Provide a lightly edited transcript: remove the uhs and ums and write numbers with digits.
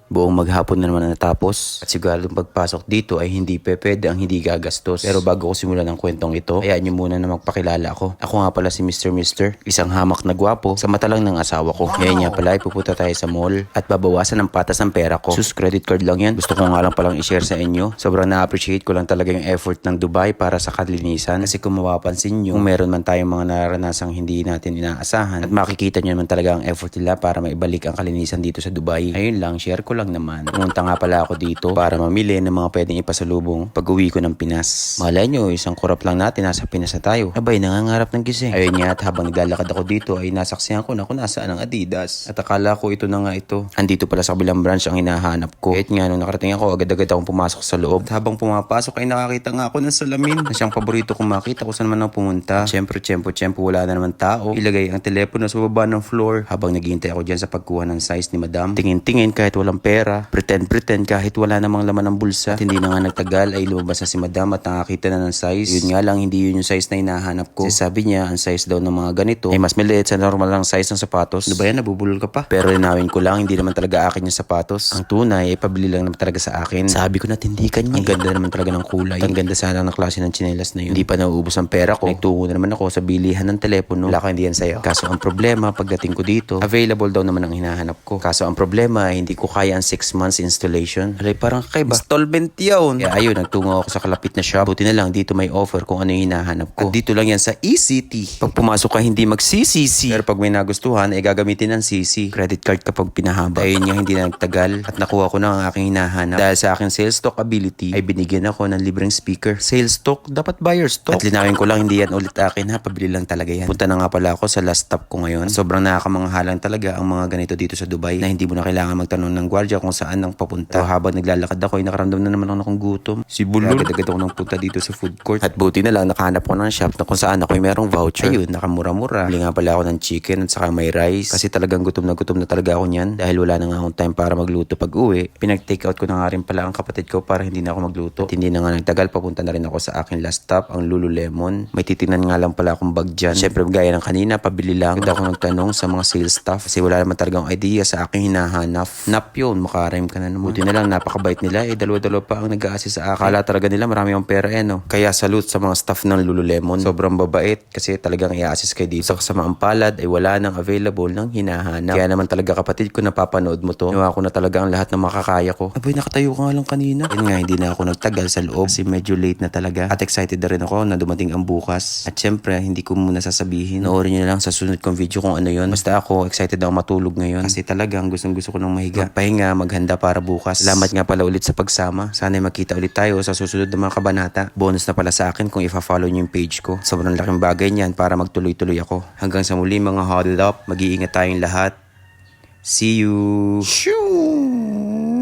Buong maghapon na naman natapos at siguradong pagpasok dito ay hindi pwede ang hindi gagastos. Pero bago ko simulan ang kwentong ito, hayaan nyo muna na magpakilala ako. Ako nga pala si Mr. Mister, isang hamak na gwapo sa mata lang ng asawa ko. Ngayon nga pala ay pupunta tayo sa mall at babawasan ng patas ang pera ko. Sus, credit card lang yan. Gusto ko nga lang palang i-share sa inyo. Sobrang na-appreciate ko lang talaga yung effort ng Dubai para sa kalinisan. Kasi kung mapapansin nyo, kung meron man tayong mga naranasang hindi natin inaasahan at makikita nyo naman talaga ang effort nila para maibalik ang kalinisan dito sa Dubai. Ayun lang, share ko lang naman. Pumunta nga pala ako dito para mamili ng mga pwedeng ipasalubong pag uwi ko ng Pinas. Malay nyo, isang kurap lang natin, nasa Pinas na tayo. Abay, nangangarap ng gising. Ayun nga, at habang naglalakad ako dito ay nasaksihan ko na kung nasaan ang Adidas. At akala ko ito na nga ito. Andito pala sa kabilang branch ang hinahanap ko. Kahit nga nung nakarating ako, agad-agad akong pumasok sa loob. At habang pumapasok ay nakakita nga ako ng salamin na siyang paborito kong makita kung saan man ako pumunta. Siyempre, wala na naman tao. Ilagay ang telepono sa baba ng floor habang naghihintay ako dyan sa pagkuha ng size ni madam. Tingin-tingin kahit walang pera. Pretend kahit wala namang laman ng bulsa. At hindi na nga nagtagal ay lumabas na si madam at nakakita na ng size. Yun nga lang, hindi yun yung size na hinahanap ko. Kasi sabi niya, ang size daw ng mga ganito ay mas maliit sa normal lang size ng sapatos. Ano ba yan? Nabubulol ka pa. Pero linawin ko lang, hindi naman talaga akin yung sapatos. Ang tunay ay pabili lang naman talaga sa akin. Sabi ko na tindikan niya. Ang ganda naman talaga ng kulay. Ang ganda sana ng klase ng tsinelas na yun. Hindi pa nauubos ang pera ko. Nagtungo na naman ako sa bilihan ng telepono. Wala ko hindi yan sa'yo. Kaso ang problema, pagdating ko dito, available daw naman ang hinahanap ko. Kaso ang problema, hindi ko kaya ang 6 months installation. Alay, parang kakaiba. Installment yun. Kaya ayun, nagtungo ako sa kalapit na shop. Buti na lang, dito may offer kung ano yung hinahanap ko. At dito lang yan sa ECT. Pag pumasok ka, hindi mag-CCC. Pero pag may nagustuhan, ay gagamitin ng CC. Credit card kapag pinahaba. Ayun nga, hindi na nagtagal. At nakuha ko na ang aking hinahanap. Dahil sa aking sales stock ability, ay binigyan ako ng libreng speaker. Sales stock, dapat buyer stock. At linawin ko lang, hindi yan ulit akin ha. Pabili lang talaga yan. Punta na nga pala ako sa last stop ko ngayon. Sobrang nakakamanghalang talaga ang mga ganito dito sa Dubai na hindi mo na kailangan magtanong ng gwardiya kung saan ang papunta. So, habang naglalakad ako, ay nakaramdam na naman akong gutom. Si Bulol. Agad-agad ako nang punta dito sa food court. At buti na lang, nakahanap ko ng shop na kung saan ako ay merong voucher. Ayun, nakamura-mura. Bili nga pala ako ng chicken at saka may rice. Kasi talagang gutom na talaga ako niyan. Dahil wala na nga akong time para magluto pag uwi. Pinag-take out ko na nga rin pala ang kapatid ko para hindi na ako magluto. At hindi na nga nagtagal, papunta na rin ako sa aking last stop, ang Lululemon. May titingnan nga lang pala akong bag dyan. Siyempre, gaya ng kanina, pabili lang. Agad ako nagtanong sa mga sales staff kasi wala naman talagang idea sa aking hinahanap. Nap yun, makarime ka na naman. Buti na lang, napakabait nila. Dalawa-dalawa pa ang nag-a-assist sa akin. Akala talaga nila marami akong pera no. Kaya salute sa mga staff ng Lululemon. Sobrang babait kasi talagang i-assist kayo dito. Sa kasamaang palad ay wala nang available ng hinahanap. Kaya naman talaga kapatid ko, napapanood mo to. Ginawa ko na talaga ang lahat ng makakaya ko. Aboy, nakatayo ka nga lang kanina. Yun nga, hindi na ako nagtagal sa loob kasi medyo late na talaga. At excited na rin ako na dumating ang bukas. At syempre, hindi ko muna sasabihin. Noorin nyo na lang sa sunod kong video kung ano yun. Basta ako, excited ako matulog ngayon. Kasi talagang gustong-gusto ko nang mahiga. Magpahinga, maghanda para bukas. Salamat nga pala ulit sa pagsama. Sana'y magkita ulit tayo sa susunod na mga kabanata. Bonus na pala sa akin kung ifa-follow nyo yung page ko. Sobrang laking bagay niyan para magtuloy-tuloy ako. Hanggang sa muli mga huddle up, mag-iingat tayong lahat. See you! Shoo!